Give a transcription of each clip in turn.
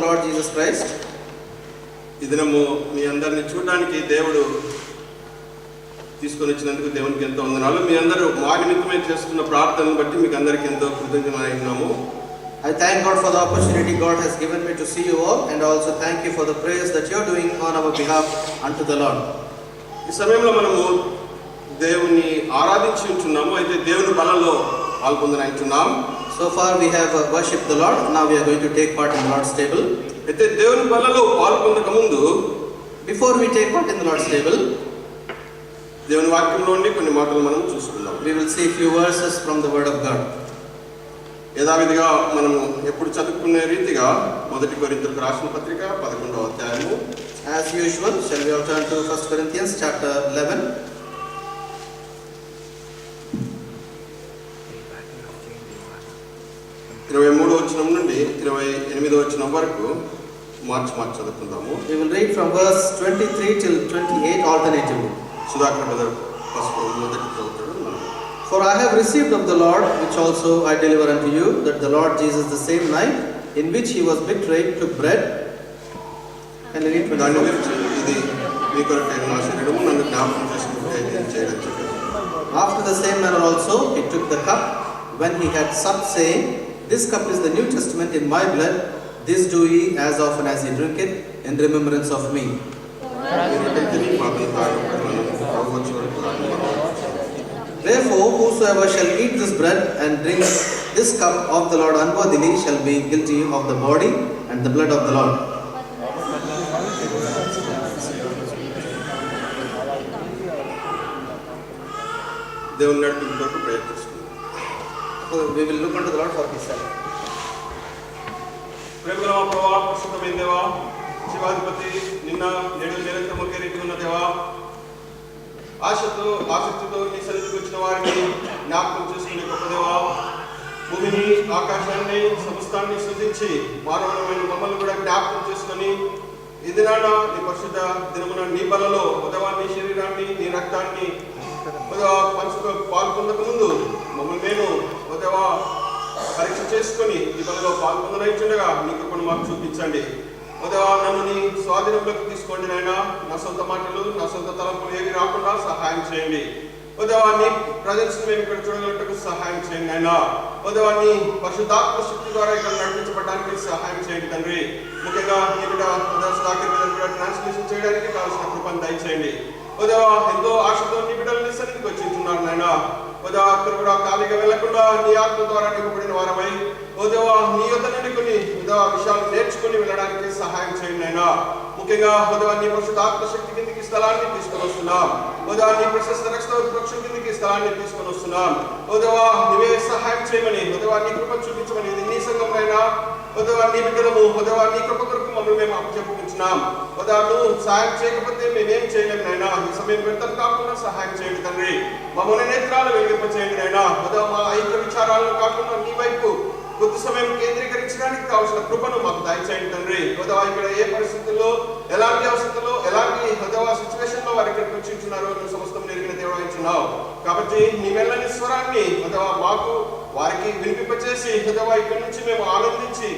the Lord Jesus Christ. ఈ దినము మీ అందరిని చూడడానికి దేవుడు తీసుకొని వచ్చినందుకు దేవునికి ఎంతో వందనాలు. మీ అందరూ మా నిమిత్తమే చేస్తున్న ప్రార్థనను బట్టి మీకు అందరికీ ఎంతో కృతజ్ఞతమైనాము. I thank God for the opportunity God has given me to see you all, and also thank you for the prayers that you are doing on our behalf unto the Lord. ఈ సమయంలో మనము దేవుని ఆరాధించి ఉంటున్నాము. అయితే దేవుని బలలో పాల్గొందనంటున్నాం. So far we have worshipped the Lord. Now we are going to take part in the Lord's table. అయితే దేవుని బలలో పాల్గొనక ముందు, before we take part in the Lord's table, దేవుని వాక్యంలో ఉండి కొన్ని మాటలు మనం చూసుకుందాం. we will see a few verses from the Word of God. యథావిధిగా మనము ఎప్పుడు చదువుకునే రీతిగా 1 కొరింథీయులకు రాసిన పత్రిక 11వ అధ్యాయము. As usual, shall we all turn to 1 Corinthians chapter 11. ఇరవై 23వ వచనం నుండి 28వ వచనం వరకు మార్చి చదువుకుందాము. We will read from verse 23 till 28 alternatively. Sudhakar brother మొదటి చదువుతాడు. For I have received of the Lord, which also I deliver unto you, that the Lord Jesus, the same night in which he was betrayed, took bread. And read from దాని గురించి ఇది మీ కొరకైన నా శరీరము, నన్ను జ్ఞాపకం చేసుకుంటే చేయడం చెప్పారు. After the same manner also he took the cup when he had supped, saying, This cup is the New Testament in my blood. This do ye as often as ye drink it in remembrance of me. Therefore, whosoever shall eat this bread and drink this cup of the Lord unworthily shall be guilty of the body and the blood of the Lord. దేవుని నడిపింపు కొరకు ప్రయత్నిస్తున్నాం. We will look unto the Lord for his help. ప్రేమగల మా ప్రభువా, పరిశుద్ధమైన దేవా, శివాధిపతి, నిన్న నేడు నిరంతరం ఒకే రీతి ఉన్న దేవా, ఆసక్తితో నీ సన్నిధికి వచ్చిన వారిని జ్ఞాపకం చేసుకునే గొప్ప దేవా, భూమిని ఆకాశాన్ని సమస్తాన్ని సృజించి మానవులమైన మమ్మల్ని కూడా జ్ఞాపకం చేసుకొని ఈ దినాన నీ పరిశుద్ధ దినమున నీ బలలో ఉదవా నీ శరీరాన్ని నీ రక్తాన్ని మనసులో పాల్గొనక ముందు మమ్మల్ని నేను ఉదవా పరీక్ష చేసుకొని ఈ బలలో పాల్గొనైతుండగా నీ కృపను మాకు చూపించండి. ఉదవా నన్ను నీ స్వాధీనంలోకి తీసుకోండి నాయన. నా సొంత మాటలు నా సొంత తలంపులు ఏవి రాకుండా సహాయం చేయండి. ఉదవా నీ ప్రజెన్స్ మేము ఇక్కడ చూడగలటకు సహాయం చేయండి నాయన. ఉదవా నీ పరిశుద్ధాత్మ శక్తి ద్వారా ఇక్కడ నడిపించబడడానికి సహాయం చేయండి తండ్రి. ముఖ్యంగా నీ బిడ్డ ట్రాన్స్లేషన్ చేయడానికి కావాల్సిన కృపను దయచేయండి. ఉదవా ఎంతో ఆశతో నీ బిడ్డలని సన్నిధికి వచ్చింటున్నారు నాయన. ఉదవా అక్కడ కూడా ఖాళీగా వెళ్లకుండా నీ ఆత్మ ద్వారా నింపబడిన వారమై ఉదవా నీ యొద్ద నుండి కొన్ని ఉదవా విషయాలు నేర్చుకుని వెళ్ళడానికి సహాయం చేయండి నాయన. ముఖ్యంగా ఉదవా నీ పరిశుద్ధాత్మ శక్తి కిందికి స్థలాన్ని తీసుకొని వస్తున్నాం. ఉదవా నీ ప్రశస్త రక్షణ కిందికి స్థలాన్ని తీసుకొని వస్తున్నాం. ఉదవా నీవే సహాయం చేయమని, ఉదవా నీ కృప చూపించమని, ఇది నీ సంఘంలో ఉదవా నీ బిడ్డలము, ఉదవా నీ కృప కొరకు మమ్మల్ని మేము అప్పచెప్పుకుంటున్నాం. ఉదవా నువ్వు సహాయం చేయకపోతే మేమేం చేయలేము నాయన. ఈ సమయం వ్యర్థం కాకుండా సహాయం చేయండి తండ్రి. మమ్మల్ని నేత్రాలు వెలిగింపచేయండి నాయన. ఉదవా మా ఐక్య విచారాలను కాకుండా నీ వైపు కొద్ది సమయం కేంద్రీకరించడానికి కావాల్సిన కృపను మాకు దయచేయండి తండ్రి. ఉదవా ఇక్కడ ఏ పరిస్థితుల్లో, ఎలాంటి అవసరంలో, ఎలాంటి ఉదవా సిచ్యువేషన్ లో వారు ఇక్కడికి వచ్చింటున్నారో నువ్వు సమస్తం నెరిగిన దేవుడు ఇచ్చున్నావు. కాబట్టి నీ వెళ్ళని స్వరాన్ని ఉదవా మాకు వారికి వినిపింపచేసి ఉదవా ఇక్కడి నుంచి మేము ఆనందించి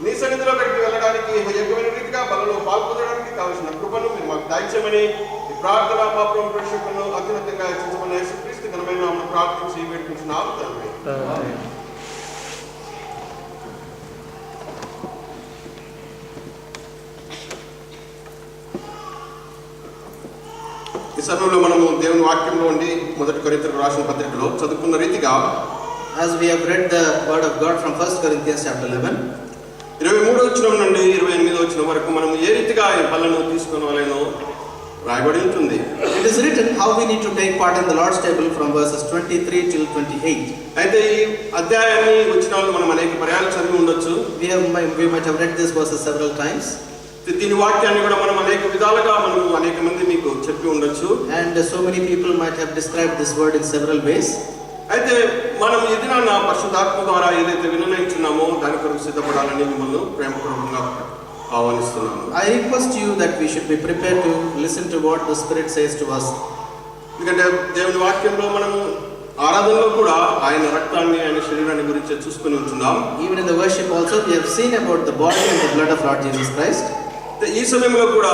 నీ సన్నిధిలో బయటికి వెళ్ళడానికి యోగ్యమైన రీతిగా బలలో పాల్పొందడానికి కావాల్సిన కృపను మీరు మాకు దయచేయమని ఈ ప్రార్థన మా ప్రభు ప్రేక్షకులను అత్యున్నతంగా హెచ్చించమని యేసుక్రీస్తు ఘనమైన నామమున ప్రార్థించి వేడుకుంటున్నాము తండ్రి. ఈ సమయంలో మనము దేవుని వాక్యంలో ఉండి 1 కొరింథీయులకు రాసిన పత్రికలో చదువుకున్న రీతిగా, as we have read the word of God from 1 Corinthians chapter 11, 23వ వచనం నుండి 28వ వచనం వరకు మనం ఏ రీతిగా ఈ బలను తీసుకోవాలో రాయబడి ఉంటుంది. it is written how we need to take part in the Lord's table from verses 23 till 28. అయితే ఈ అధ్యాయాన్ని వచనాలను మనం అనేక పర్యాలు చదివి ఉండొచ్చు. We might have read these verses several times. దీని వాక్యాన్ని కూడా మనం అనేక విధాలుగా అనేక మంది మీకు చెప్పి ఉండొచ్చు. And so many people might have described this word in several ways. అయితే మనం ఈ దినాన పరిశుద్ధాత్మ ద్వారా ఏదైతే వినయించున్నామో దాని కొరకు సిద్ధపడాలని మిమ్మల్ని ప్రేమపూర్వకంగా ఆహ్వానిస్తున్నాను. I request you that we should be prepared to listen to what the Spirit says to us. ఎందుకంటే దేవుని వాక్యంలో మనము ఆరాధనలో కూడా ఆయన రక్తాన్ని ఆయన శరీరాన్ని గురించి చూసుకొని ఉంటున్నాం. Even in the worship also we have seen about the body and the blood of Lord Jesus Christ. ఈ సమయంలో కూడా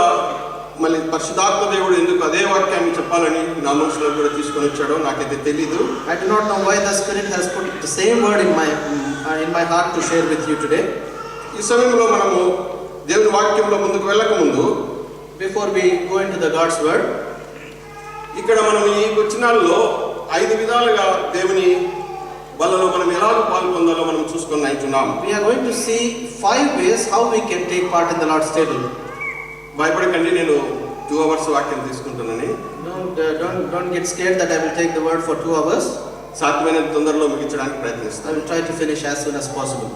మళ్ళీ పరిశుద్ధాత్మ దేవుడు ఎందుకు అదే వాక్యాన్ని చెప్పాలని నా మనసులో కూడా తీసుకొని వచ్చాడో నాకైతే తెలీదు. I do not know why the Spirit has put the same word in my heart to share with you today. ఈ సమయంలో మనము దేవుని వాక్యంలో ముందుకు వెళ్ళక ముందు, Before we go into the God's word, ఇక్కడ మనం ఈ వచనాల్లో 5 విధాలుగా దేవుని బలలో మనం ఎలా పాల్పొందాలో మనం చూసుకొని ఉంటున్నాం. we are going to see 5 ways how we can take part in the Lord's table. భయపడకండి, నేను 2 hours వాక్యం తీసుకుంటానని. Don't get scared that I will take the word for 2 hours. సాధ్యమైనంత తొందరలో ముగించడానికి I ప్రయత్నిస్తాను. will try to finish as soon as possible.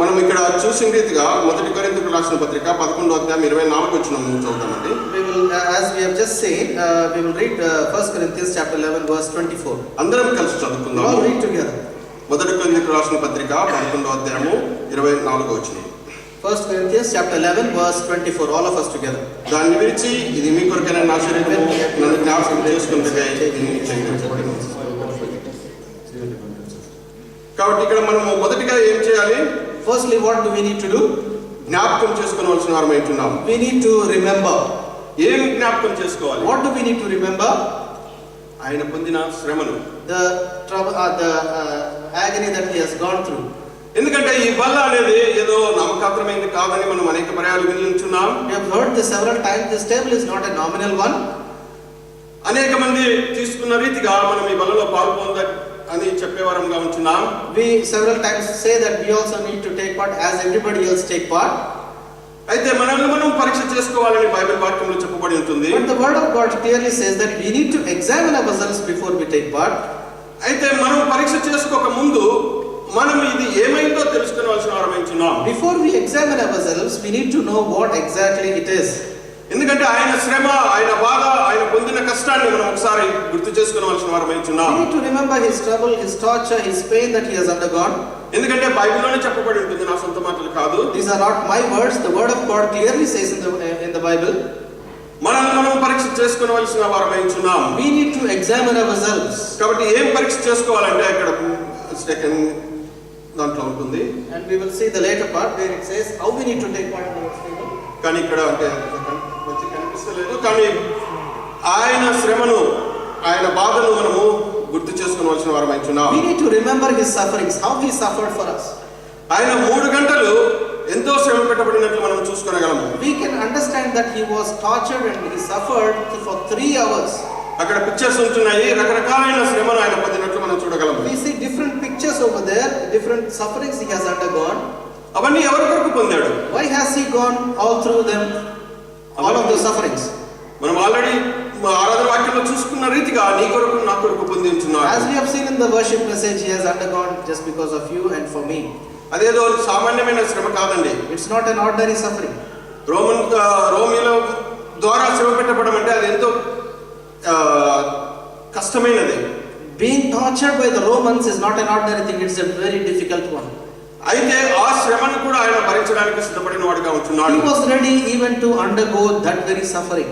మనం ఇక్కడ చూసిన రీతిగా 1 కొరింథీయులకు రాసిన పత్రిక 11వ అధ్యాయం 24వ వచనం చదువుతామండి. We will, as we have just said, we will read 1 Corinthians chapter 11 verse 24. అందరం కలిసి We చదువుకుందాం. all read together. 1 కొరింథీయులకు రాసిన పత్రిక 11వ అధ్యాయము 24వ వచనం. 1 Corinthians chapter 11 verse 24. All of us together. దాన్ని విరిచి ఇది మీ కొరకైన నా శరీరము నన్ను జ్ఞాపకం చేసుకుంటే దీన్ని చేయండి. కాబట్టి ఇక్కడ మనము మొదటిగా ఏం చేయాలి? Firstly, what do we need to do? జ్ఞాపకం చేసుకోవాల్సిన వారం ఏంటున్నాం. We need to remember. ఏం జ్ఞాపకం చేసుకోవాలి? What do we need to remember? ఆయన పొందిన శ్రమను, The trouble, the agony that he has gone through. ఎందుకంటే ఈ బల్ల అనేది ఏదో నమ్మకాత్రమైనది కాదని మనం అనేక పర్యాలు విని ఉంటున్నాం. We have heard this several times. This table is not a nominal one. అనేక మంది తీసుకున్న రీతిగా మనం ఈ బల్లలో పాల్పొంద అని చెప్పేవారంగా ఉంటున్నాం. We several times say that we also need to take part as everybody else take part. అయితే మనల్ని మనం పరీక్ష చేసుకోవాలని బైబిల్ వాక్యంలో చెప్పబడి ఉంటుంది. But the word of God clearly says that we need to examine ourselves before we take part. అయితే మనం పరీక్ష చేసుకోక ముందు మనం ఇది ఏమైందో తెలుసుకోవాల్సిన వారమైంటున్నాం. Before we examine ourselves, we need to know what exactly it is. ఎందుకంటే ఆయన శ్రమ, ఆయన బాధ, ఆయన పొందిన కష్టాన్ని మనం ఒకసారి గుర్తు చేసుకోవాల్సిన వారమైంటున్నాం. We need to remember his trouble, his torture, his pain that he has undergone. ఎందుకంటే బైబిల్లోనే చెప్పబడి ఉంటుంది, నా సొంత మాటలు కాదు. These are not my words. The word of God clearly says in the Bible. మనల్ని మనం పరీక్ష చేసుకోవాల్సిన వారమైంటున్నాం. We need to examine ourselves. కాబట్టి ఏం పరీక్ష చేసుకోవాలంటే ఇక్కడ సెకండ్ దాంట్లో ఉంటుంది. And we will see the later part where it says how we need to take part in the Lord's table. కానీ ఇక్కడ అంటే మంచి కనిపిస్తలేదు, కానీ ఆయన శ్రమను, ఆయన బాధను మనము గుర్తు చేసుకోవాల్సిన వారమైంటున్నాం. We need to remember his sufferings, how he suffered for us. ఆయన 3 గంటలు ఎంతో శ్రమ పెట్టబడినట్లు మనం చూసుకోగలము. We can understand that he was tortured and he suffered for 3 hours. అక్కడ పిక్చర్స్ ఉంటున్నాయి, రకరకాలైన శ్రమను ఆయన పొందినట్లు మనం చూడగలము. We see different pictures over there, different sufferings he has undergone. అవన్నీ ఎవరి కొరకు పొందాడు? Why has he gone all through them, all of the sufferings? మనం ఆల్రెడీ ఆరాధన వాక్యంలో చూసుకున్న రీతిగా నీ కొరకు నా కొరకు పొంది ఉంటున్నాడు. As we have seen in the worship message, he has undergone just because of you and for me. అదేదో సామాన్యమైన శ్రమ కాదండి. It's not an ordinary suffering. రోమిల ద్వారా శ్రమ పెట్టబడడం అంటే అది ఎంతో కష్టమైనది. Being tortured by the Romans is not an ordinary thing. It's a very difficult one. అయితే ఆ శ్రమను కూడా ఆయన భరించడానికి సిద్ధపడిన వాడిగా ఉంటున్నాడు. He was ready even to undergo that very suffering.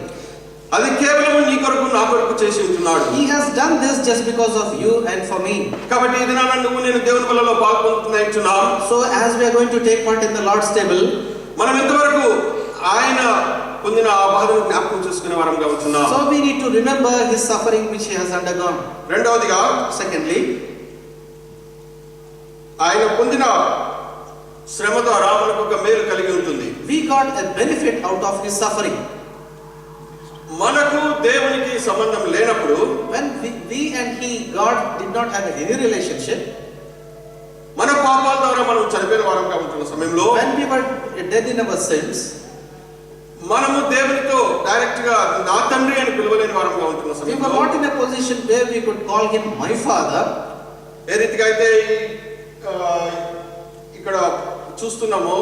అది కేవలం నీ కొరకు నా కొరకు చేసి ఉంటున్నాడు. He has done this just because of you and for me. కాబట్టి ఈ దినాన నువ్వు నేను దేవుని బలలో పాల్గొంటున్నాం. So as we are going to take part in the Lord's table, మనం ఎంతవరకు ఆయన పొందిన ఆ బాధను జ్ఞాపకం చేసుకునే వారంగా ఉంటున్నాం. so we need to remember his suffering which he has undergone. రెండవదిగా, Secondly, ఆయన పొందిన శ్రమ ద్వారా మనకు ఒక మేలు కలిగి ఉంటుంది. we got a benefit out of his suffering. మనకు దేవునికి సంబంధం లేనప్పుడు, When we and he, God, did not have any relationship, మన పాపాల ద్వారా మనం చనిపోయిన వారంగా ఉంటున్న సమయంలో, when we were dead in our sins, మనము దేవునితో డైరెక్ట్ గా నా తండ్రి అని పిలవలేని వారంగా ఉంటున్న we were సమయంలో, not in a position where we could call him my father. ఏ రీతిగా అయితే ఇక్కడ చూస్తున్నామో,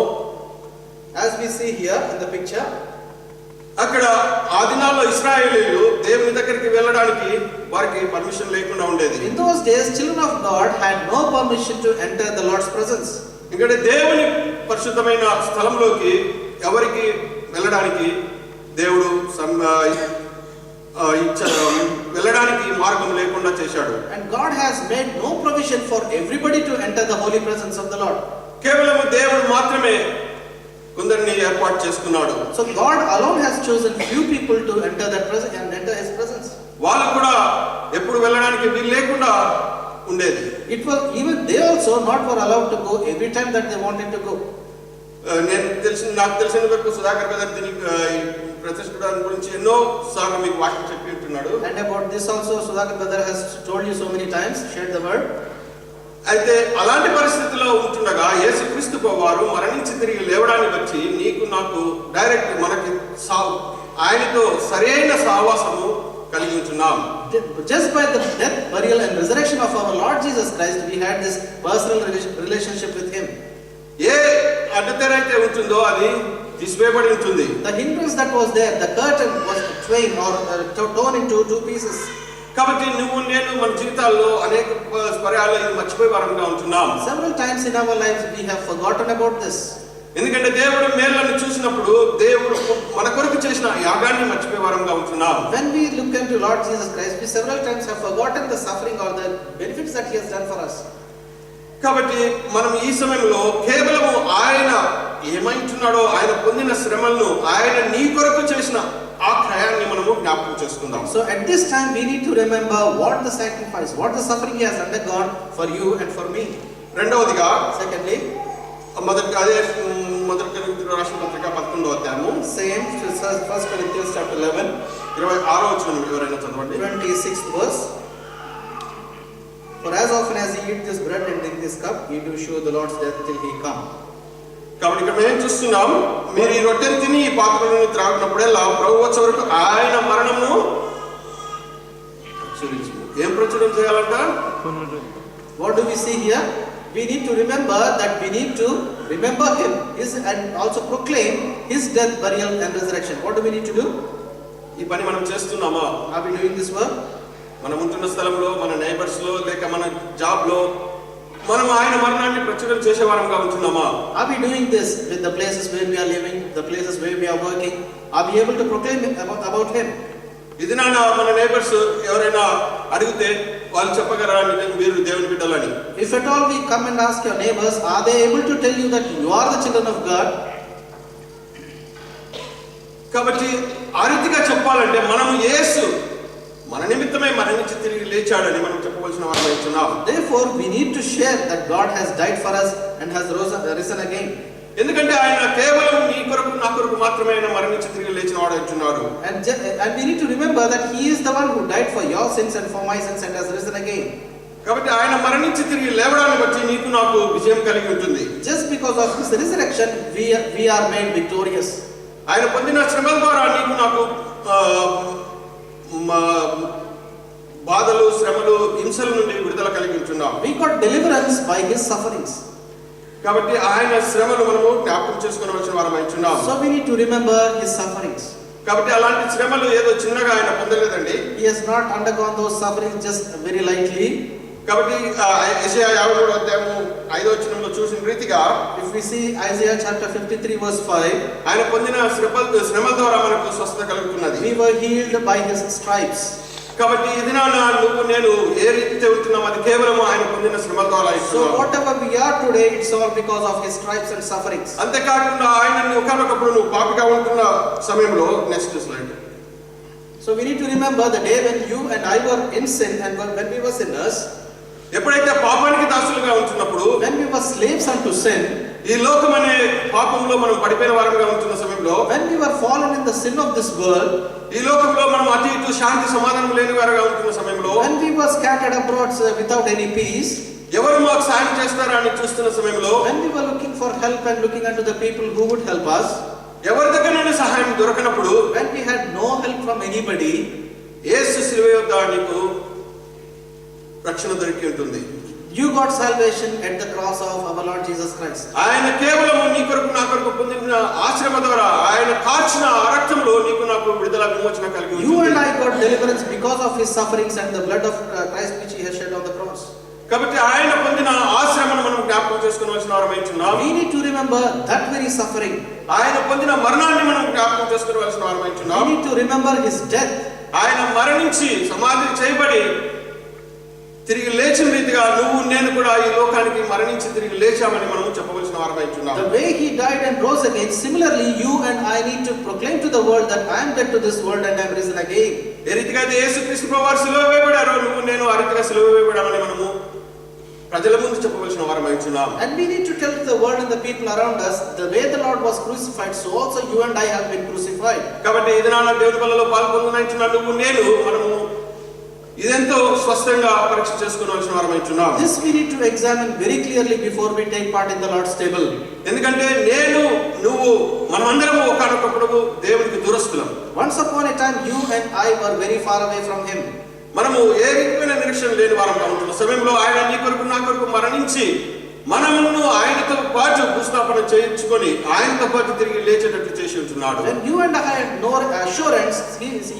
As we see here in the picture, అక్కడ ఆ దినాల్లో ఇశ్రాయేలీయులు దేవుని దగ్గరికి వెళ్ళడానికి వారికి పర్మిషన్ లేకుండా ఉండేది. in those days, children of God had no permission to enter the Lord's presence. ఇక్కడ దేవుని పరిశుద్ధమైన స్థలంలోకి ఎవరికి వెళ్ళడానికి దేవుడు వెళ్ళడానికి మార్గం లేకుండా చేశాడు. And God has made no provision for everybody to enter the holy presence of the Lord. కేవలం దేవుడు మాత్రమే కొందరిని ఏర్పాటు చేసుకున్నాడు. So God alone has chosen few people to enter that presence and enter His presence. వాళ్ళు కూడా ఎప్పుడు వెళ్ళడానికి వీలు లేకుండా ఉండేది. It was even they also not were allowed to go every time that they wanted to go. నాకు తెలిసిన వరకు సుధాకర్ బ్రదర్ దీనికి ప్రతిష్ఠించడానికి గురించి ఎన్నో సార్లు మీకు వాక్యం చెప్పి ఉంటున్నాడు. And about this also Sudhakar brother has told you so many times, shared the word. అయితే అలాంటి పరిస్థితిలో ఉంటుండగా యేసుక్రీస్తు వారు మరణించి తిరిగి లేవడాన్ని బట్టి నీకు నాకు డైరెక్ట్ మనకి ఆయనతో సరైన సహవాసము కలిగి ఉంటున్నాం. Just by the death, burial and resurrection of our Lord Jesus Christ, we had this personal relationship with Him. ఏ అడ్డతెర అయితే ఉంటుందో అది తీసివేయబడి ఉంటుంది. The hindrance that was there, the curtain was twain or torn into two pieces. కాబట్టి నువ్వు నేను మన జీవితాల్లో అనేక పర్యాలు ఇది మర్చిపోయే వారంగా ఉంటున్నాం. Several times in our lives we have forgotten about this. ఎందుకంటే దేవుడు మేలులను చూసినప్పుడు దేవుడు మన కొరకు చేసిన యాగాన్ని మర్చిపోయే వారంగా ఉంటున్నాం. When we look into Lord Jesus Christ, we several times have forgotten the suffering or the benefits that He has done for us. కాబట్టి మనం ఈ సమయంలో కేవలము ఆయన ఏమంటున్నాడో ఆయన పొందిన శ్రమలను ఆయన నీ కొరకు చేసిన ఆ క్రయాన్ని మనము జ్ఞాపకం చేసుకుందాం. So at this time we need to remember what the sacrifice, what the suffering He has undergone for you and for me. రెండవదిగా Secondly, మొదటి కొరింథీయులకు రాసిన పత్రిక 11వ అధ్యాయము same 1 Corinthians chapter 11 26వ వచనం ఎవరైనా చదవండి. 26th verse. For as often as ye eat this bread and drink this cup, ye do show the Lord's death till He come. కాబట్టి ఇక్కడ మేము చూస్తున్నాం, మీరు ఈ రొట్టెను తిని ఈ పాత్రలను త్రాగినప్పుడల్లా ప్రభువు వచ్చే వరకు ఆయన మరణము ఏం ప్రచురం చేయాలంట? What do we see here? We need to remember that we need to remember Him and also proclaim His death, burial and resurrection. What do we need to do? ఈ పని మనం చేస్తున్నామా? Are we doing this work? మనం ఉంటున్న స్థలంలో, మన neighbours లో, లేక మన జాబ్ లో మనం ఆయన మరణాన్ని ప్రచురం చేసే వారంగా ఉంటున్నామా? Are we doing this with the places where we are living, the places where we are working? Are we able to proclaim about Him? ఇది నా మన నైబర్స్ ఎవరైనా అడిగితే వాళ్ళు చెప్పగలరా మీరు దేవుని బిడ్డలని? If at all we come and ask your neighbors, are they able to tell you that you are the children of God? కాబట్టి ఆ రీతిగా చెప్పాలంటే మనము యేసు మన నిమిత్తమే మరణించి తిరిగి లేచాడని మనం చెప్పవలసిన వారమై ఉన్నాం. Therefore we need to share that God has died for us and has risen again. ఎందుకంటే ఆయన కేవలం నీ కొరకు నా కొరకు మాత్రమే ఆయన మరణించి తిరిగి లేచిన వాడు అంటున్నాడు. And we need to remember that He is the one who died for your sins and for my sins and has risen again. కాబట్టి ఆయన మరణించి తిరిగి లేవడాన్ని బట్టి నీకు నాకు విజయం కలిగి ఉంటుంది. Just because of His resurrection we are made victorious. ఆయన పొందిన శ్రమల ద్వారా నీకు నాకు బాధలు, శ్రమలు, హింసల నుండి విడుదల కలిగి ఉంటున్నాం. We got deliverance by His sufferings. కాబట్టి ఆయన శ్రమలు మనము జ్ఞాపకం చేసుకోవలసిన వారమై ఉన్నాం. So we need to remember His sufferings. కాబట్టి అలాంటి శ్రమలు ఏదో చిన్నగా ఆయన పొందలేదండి. He has not undergone those sufferings just very lightly. కాబట్టి యెషయా 53వ అధ్యాయము 5వ వచనంలో చూసిన రీతిగా if we see Isaiah chapter 53 verse 5, ఆయన పొందిన శ్రమల ద్వారా మనకు స్వస్థత కలుగుతున్నది. we were healed by His stripes. కాబట్టి ఇది నువ్వు నేను ఏ రీతితో ఉంటున్నాం అది కేవలం ఆయన పొందిన శ్రమల ద్వారా. So whatever we are today, it's all because of His stripes and sufferings. అంతేకాకుండా ఆయన ఒకనొకప్పుడు నువ్వు పాపిగా ఉంటున్న సమయంలో next slide. So we need to remember the day when you and I were in sin and when we were sinners. ఎప్పుడైతే పాపానికి దాసులుగా ఉంటున్నప్పుడు, when we were slaves unto sin, ఈ లోకం అనే పాపంలో మనం పడిపోయిన వారంగా ఉంటున్న సమయంలో, when we were fallen in the sin of this world, ఈ లోకంలో మనం అటు ఇటు శాంతి సమాధానం లేని వారుగా ఉంటున్న సమయంలో, when we were scattered abroad without any peace, ఎవరు మాకు సాయం చేస్తారా అని చూస్తున్న సమయంలో, when we were looking for help and looking unto the people who would help us, ఎవరి దగ్గర నుండి సహాయం దొరకనప్పుడు, when we had no help from anybody, యేసు శిలువ యొద్ద నీకు రక్షణ దొరికి ఉంటుంది. you got salvation at the cross of our Lord Jesus Christ. ఆయన కేవలం నీ కొరకు నా కొరకు పొందిన ఆశ్రమ ద్వారా ఆయన కాచిన రక్తంలో నీకు నాకు విడుదల విమోచన కలిగి you and I got deliverance because of His sufferings and the blood of Christ which He has shed on the cross. కాబట్టి ఆయన పొందిన ఆ శ్రమను మనం జ్ఞాపకం చేసుకోవాల్సిన వారమై ఉన్నాం. We need to remember that very suffering. ఆయన పొందిన మరణాన్ని మనం జ్ఞాపకం చేసుకోవాల్సిన వారమై ఉన్నాం. We need to remember his death. ఆయన మరణించి సమాధి చేయబడి తిరిగి లేచిన రీతిగా నువ్వు నేను కూడా ఈ లోకానికి మరణించి తిరిగి లేచామని మనం చెప్పవలసిన వారమై ఉన్నాం. The way he died and rose again, similarly you and I need to proclaim to the world that I am dead to this world and I am risen again. ఏ రీతిగా యేసుక్రీస్తు ప్రభువారు సిలువ వేయబడారో నువ్వు నేను ఆ రీతిగా సిలువ వేయబడామని మనము ప్రజల ముందు చెప్పవలసిన వారమై ఉన్నాం. And we need to tell the world and the people around us the way the Lord was crucified, so also you and I have been crucified. కాబట్టి ఈ దినాన దేవుని బలలో పాల్గొనవలసిన నువ్వు నేను మనము ఇదెంతో స్పష్టంగా పరీక్ష చేసుకోవాల్సిన వారమై ఉన్నాం. This we need to examine very clearly before we take part in the Lord's table. ఎందుకంటే నేను నువ్వు మనమందరము ఒకానొకప్పుడు దేవునికి దూరస్తులం. Once upon a time you and I were very far away from him. మనము ఏ రీతిమైన నిరీక్షణ లేని వారంగా ఉంటున్న సమయంలో ఆయన నీ కొరకు నా కొరకు మరణించి మనమును ఆయనతో పాటు భూస్థాపన చేయించుకొని ఆయనతో పాటు తిరిగి లేచేటట్లు చేసి ఉంటున్నాడు. When you and I had no assurance,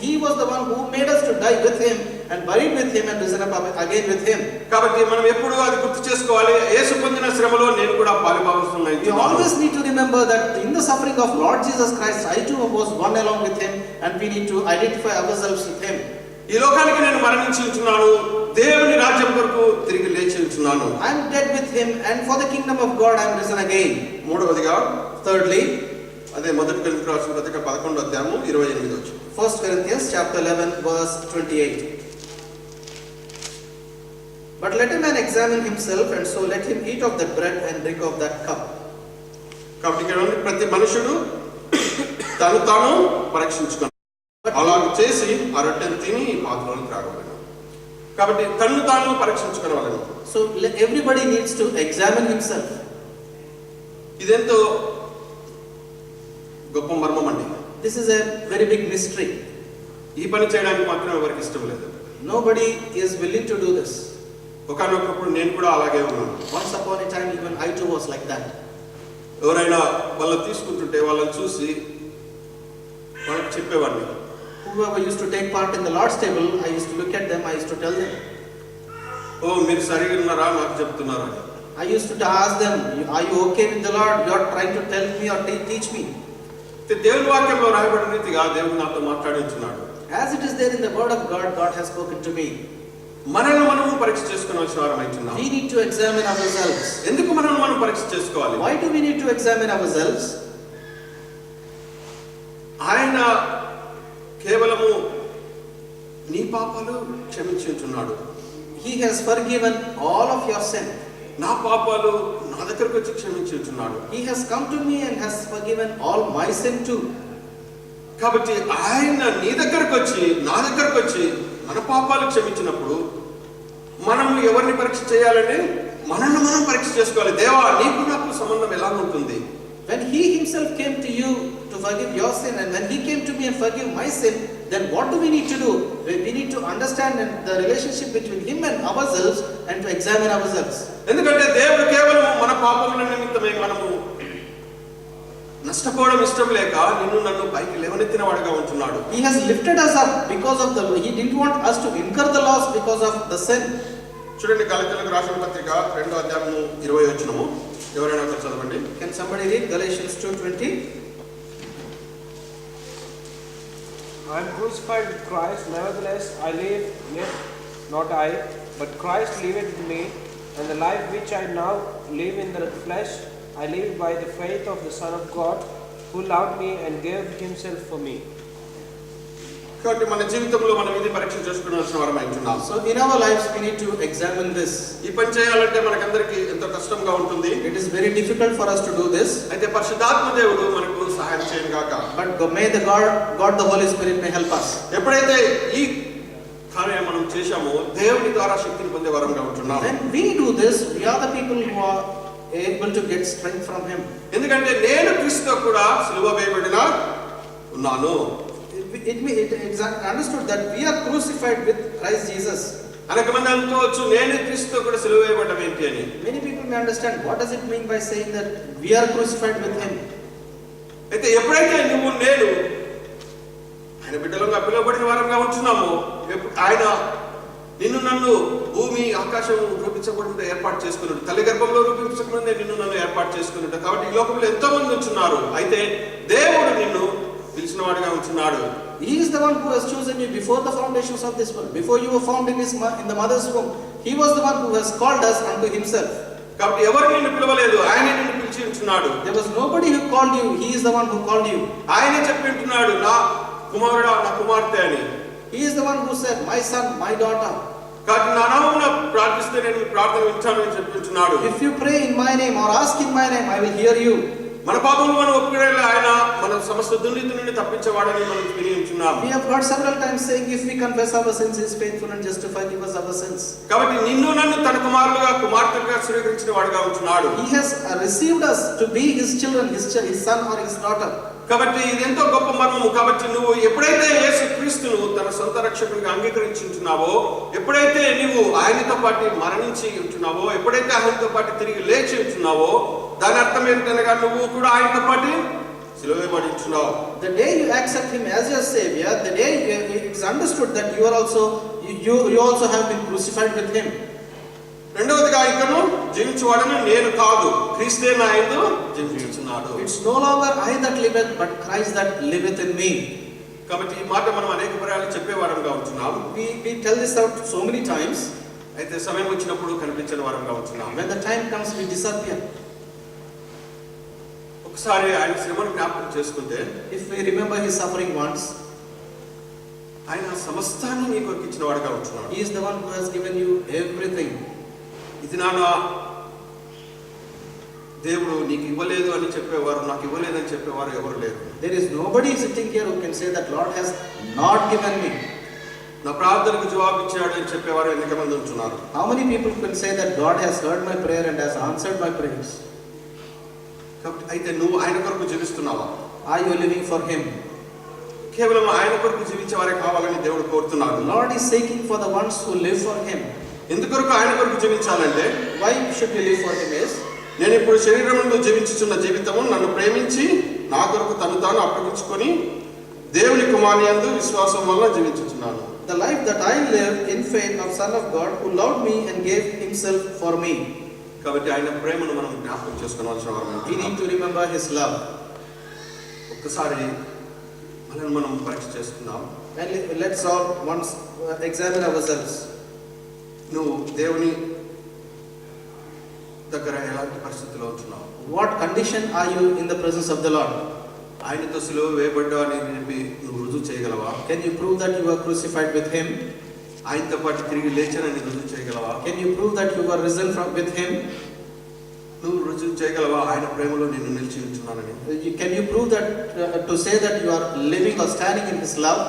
he was the one who made us to die with him and buried with him and risen up again with him. కాబట్టి మనం ఎప్పుడు అది గుర్తు చేసుకోవాలి. యేసు పొందిన శ్రమలో నేను కూడా పాలుభాగస్తున్నై. We always need to remember that in the suffering of Lord Jesus Christ, I too was one along with him, and we need to identify ourselves with him. ఈ లోకానికి నేను మరణించి ఉంటున్నాను, దేవుని రాజ్యం కొరకు తిరిగి లేచి ఉంటున్నాను. I am dead with him, and for the kingdom of God I am risen again. మూడవదిగా Thirdly, అదే మొదటి కొరింథీయులకు రాసిన పత్రిక 11వ అధ్యాయము 28వ వచనం. 1 Corinthians chapter 11 verse 28. But let a man examine himself, and so let him eat of that bread and drink of that cup. కాబట్టి ఇక్కడ ఉన్న ప్రతి మనుషుడు తను తాను పరీక్షించుకున్నాడు. అలా చేసి ఆ రొట్టెను తిని ఈ పాత్రను త్రాగవలెను. కాబట్టి తన్ను తాను పరీక్షించుకోవాలను. So everybody needs to examine himself. ఇదెంతో గొప్ప మర్మం అండి. This is a very big mystery. ఈ పని చేయడానికి మాత్రం ఎవరికి ఇష్టం లేదు. Nobody is willing to do this. ఒకనొకప్పుడు నేను కూడా అలాగే ఉన్నాను. Once upon a time even I too was like that. ఎవరైనా వాళ్ళని తీసుకుంటుంటే వాళ్ళని చూసి వాళ్ళకి చెప్పేవాడిని. Whoever used to take part in the Lord's table, I used to look at them, I used to tell them. ఓ మీరు సరిగా ఉన్నారా నాకు చెప్తున్నారా? I used to ask them, are you okay with the Lord? You are trying to tell me or teach me. దేవుని వాక్యంలో రాయబడిన రీతిగా దేవుడు నాతో మాట్లాడించున్నాడు. As it is there in the word of God, God has spoken to me. మనల్ని మనము పరీక్ష చేసుకోవాల్సిన వారమై ఉన్నాం. We need to examine ourselves. ఎందుకు మనల్ని మనం పరీక్ష చేసుకోవాలి? Why do we need to examine ourselves? ఆయన కేవలము నీ పాపాలు క్షమించి ఉంటున్నాడు. He has forgiven all of your sin. నా పాపాలు నా దగ్గరకు వచ్చి క్షమించి ఉంటున్నాడు. He has come to me and has forgiven all my sin too. కాబట్టి ఆయన నీ దగ్గరకు వచ్చి నా దగ్గరకు వచ్చి మన పాపాలు క్షమించినప్పుడు మనము ఎవరిని పరీక్ష చేయాలంటే మనల్ని మనం పరీక్ష చేసుకోవాలి. దేవా నీకు నాకు సంబంధం ఎలా ఉంటుంది? When he himself came to you to forgive your sin, and when he came to me and forgive my sin, then what do we need to do? We need to understand the relationship between him and ourselves and to examine ourselves. ఎందుకంటే దేవుడు కేవలం మన పాపముల నిమిత్తమే మనము నష్టపోవడం ఇష్టం లేక నిన్ను నన్ను పైకి లేవనెత్తిన వాడుగా ఉంటున్నాడు. He has lifted us up because of he didn't want us to incur the loss because of the sin. చూడండి గలతీయులకు రాసిన పత్రిక 2వ అధ్యాయము 20వ వచనము. ఎవరైనా ఒకరు చదవండి. Can somebody read Galatians 2:20? I am crucified with Christ, nevertheless I live, yet not I, but Christ liveth in me, and the life which I now live in the flesh, I live by the faith of the Son of God, who loved me and gave himself for me. కాబట్టి మన జీవితంలో మనం ఇది పరీక్ష చేసుకోవాల్సిన వారమై ఉన్నాం. So in our lives we need to examine this. ఈ పని చేయాలంటే మనకందరికీ ఎంతో కష్టంగా ఉంటుంది. It is very difficult for us to do this. అయితే పరిశుద్ధాత్మ దేవుడు మనకు సహాయం చేయను గాక. But may the God the Holy Spirit may help us. ఎప్పుడైతే ఈ కార్యం మనం చేశామో దేవుని ద్వారా శక్తిని పొందే వారంగా ఉంటున్నాం. When we do this, we are the people who are able to get strength from him. ఎందుకంటే నేను క్రీస్తుతో కూడా సిలువ వేయబడిన ఉన్నాను. It is understood that we are crucified with Christ Jesus. అనేక మంది అనుకోవచ్చు నేను క్రీస్తుతో కూడా సిలువ వేయబడడం ఏంటి అని. Many people may understand what does it mean by saying that we are crucified with him. అయితే ఎప్పుడైతే నువ్వు నేను ఆయన బిడ్డలుగా పిలువబడిన వారంగా ఉంటున్నామో ఆయన నిన్ను నన్ను భూమి ఆకాశం రూపించకుండా ఏర్పాటు చేసుకున్నాడు. తల్లి గర్భంలో రూపించకముందే నిన్ను నన్ను ఏర్పాటు చేసుకున్నాడు. కాబట్టి ఈ లోకంలో ఎంతో మంది ఉంటున్నారు, అయితే దేవుడు నిన్ను పిలిచిన వాడిగా ఉంటున్నాడు. He is the one who has chosen you before the foundations of this world. Before you were formed in the mother's womb, He was the one who has called us unto Himself. కాబట్టి ఎవరు నిన్ను పిలవలేదు, ఆయనే నిన్ను పిలిచి ఉంటున్నాడు. There was nobody who called you. He is the one who called you. ఆయనే చెప్పి ఉంటున్నాడు, నా కుమారుడా, నా కుమార్తె అని. He is the one who said, my son, my daughter. కాబట్టి నా నామమున ప్రార్థిస్తే నేను మీ ప్రార్థన వింటాను అని చెప్పి ఉంటున్నాడు. If you pray in my name or ask in my name, I will hear you. మన పాపములు మనం ఒప్పుకునేలా ఆయన మన సమస్త దుర్నీతి నుండి తప్పించేవాడని మనం విని ఉంటున్నాం. We have heard several times saying, if we confess our sins, He is faithful and just to forgive us our sins. కాబట్టి నిన్ను నన్ను తన కుమారులుగా కుమార్తెగా స్వీకరించిన వాడుగా ఉంటున్నాడు. He has received us to be His children, His son or His daughter. కాబట్టి ఇది ఎంతో గొప్ప మర్మము. కాబట్టి నువ్వు ఎప్పుడైతే యేసు క్రీస్తును తన సొంత రక్షకుడిగా అంగీకరించి ఉంటున్నావో, ఎప్పుడైతే నీవు ఆయనతో పాటు మరణించి ఉంటున్నావో, ఎప్పుడైతే ఆయనతో పాటు తిరిగి లేచి ఉంటున్నావో, దాని అర్థం ఏంటనగా నువ్వు కూడా ఆయనతో పాటు సిలువవేయబడి ఉంటున్నావు. The day you accept Him as your Savior, the day it is understood that you also have been crucified with Him. రెండవదిగా ఇకను జీవించువాడని నేను కాదు, క్రీస్తే నా యందు జీవించుచున్నాడు. It's no longer I that liveth, but Christ that liveth in me. కాబట్టి ఈ మాట మనం అనేక పర్యాలు చెప్పేవారంగా ఉంటున్నాం. We tell this out so many times. అయితే సమయం వచ్చినప్పుడు కనిపించని వారంగా ఉంటున్నాం. When the time comes, we disappear. ఒకసారి ఆయన శ్రమను జ్ఞాపకం చేసుకుంటే, If we remember His suffering once, ఆయన సమస్తాన్ని నీ కొరకు ఇచ్చిన వాడుగా ఉంటున్నాడు. He is the one who has given you everything. ఇది నాన్న దేవుడు నీకు ఇవ్వలేదు అని చెప్పేవారు, నాకు ఇవ్వలేదని చెప్పేవారు ఎవరు లేరు. There is nobody sitting here who can say that Lord has not given me. నా ప్రార్థనకు జవాబు ఇచ్చాడు అని చెప్పేవారు ఎంతమంది ఉంటున్నారు? How many people can say that God has heard my prayer and has answered my prayers? కాబట్టి అయితే నువ్వు ఆయన కొరకు జీవిస్తున్నావా? Are you living for Him? కేవలం ఆయన కొరకు జీవించేవారే కావాలని దేవుడు కోరుతున్నాడు. Lord is seeking for the ones who live for Him. ఎందుకొరకు ఆయన కొరకు జీవించాలంటే, Why should we live for Him is, నేను ఇప్పుడు శరీరంలో జీవించుచున్న జీవితము నన్ను ప్రేమించి నా కొరకు తను తాను అప్పగించుకొని దేవుని కుమారునియందు విశ్వాసం వల్ల జీవించుచున్నాను. the life that I live in faith of Son of God who loved me and gave Himself for me. కాబట్టి ఆయన ప్రేమను మనం జ్ఞాపకం చేసుకోవాల్సిన వారం. We need to remember His love. ఒక్కసారి మనల్ని మనం పరీక్ష చేసుకుందాం. And let's all once examine ourselves. నువ్వు దేవుని దగ్గర ఎలాంటి పరిస్థితిలో ఉంటున్నావు? What condition are you in the presence of the Lord? ఆయనతో సిలువ వేయబడ్డావు అని చెప్పి నువ్వు రుజువు చేయగలవా? Can you prove that you were crucified with Him? ఆయనతో పాటు తిరిగి లేచానని రుజువు చేయగలవా? Can you prove that you were risen with Him? నువ్వు రుజువు చేయగలవా ఆయన ప్రేమలో నేను నిలిచి ఉంటున్నానని? Can you prove that to say that you are living or standing in His love?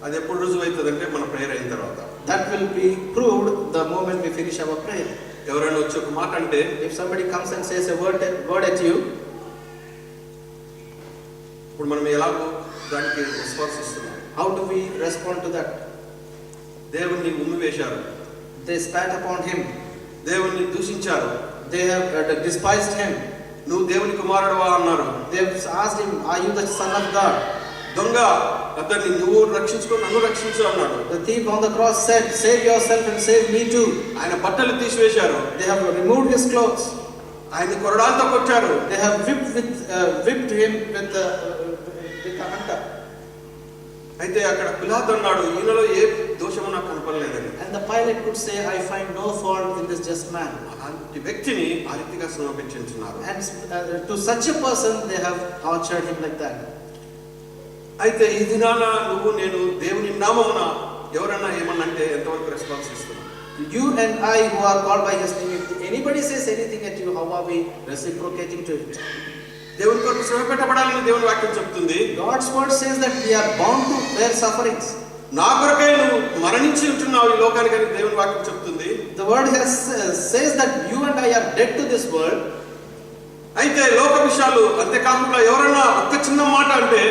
అది ఎప్పుడు రుజువు అవుతుందంటే మన ప్రేయర్ అయిన తర్వాత. That will be proved the moment we finish our prayer. ఎవరైనా వచ్చి ఒక మాట అంటే, If somebody comes and says a word at you, ఇప్పుడు మనం ఎలాగో దానికి రెస్పాన్స్ ఇస్తున్నాం? how do we respond to that? దేవుణ్ణి ఉమ్మి వేశారు, They spat upon Him. దేవుణ్ణి దూషించారు, They have despised Him. నువ్వు దేవుని కుమారుడువా అన్నారు. They have asked Him, are you the Son of God? దొంగ అతన్ని నువ్వు రక్షించుకో, నన్ను రక్షించు అన్నాడు. The thief on the cross said, save yourself and save me too. ఆయన బట్టలు తీసివేశారు, They have removed His clothes. ఆయన కొరడాలతో కొట్టారు. They have whipped Him with a hunter. అయితే అక్కడ పిలాతు అన్నాడు, ఈయనలో ఏ దోషము నాకు కనపడలేదని. And the Pilate could say, I find no fault in this just man. అలాంటి వ్యక్తిని ఆ రీతిగా శ్రమ పెట్టించున్నారు. And to such a person they have tortured him like that. అయితే ఈ దినాన నువ్వు నేను దేవుని నామమున ఎవరన్నా ఏమన్నా అంటే ఎంతవరకు రెస్పాన్స్ ఇస్తున్నావు? You and I who are called by His name, if anybody says anything at you, how are we reciprocating to it? దేవుని కొరకు శ్రమ పెట్టబడాలని దేవుని వాక్యం చెప్తుంది. God's word says that we are bound to bear sufferings. నా కొరకే నువ్వు మరణించి ఉంటున్నావు ఈ లోకానికి అని దేవుని వాక్యం చెప్తుంది. The word says that you and I are dead to this world. అయితే లోక విషయాలు అంతేకాకుండా ఎవరైనా ఒక్క చిన్న మాట అంటే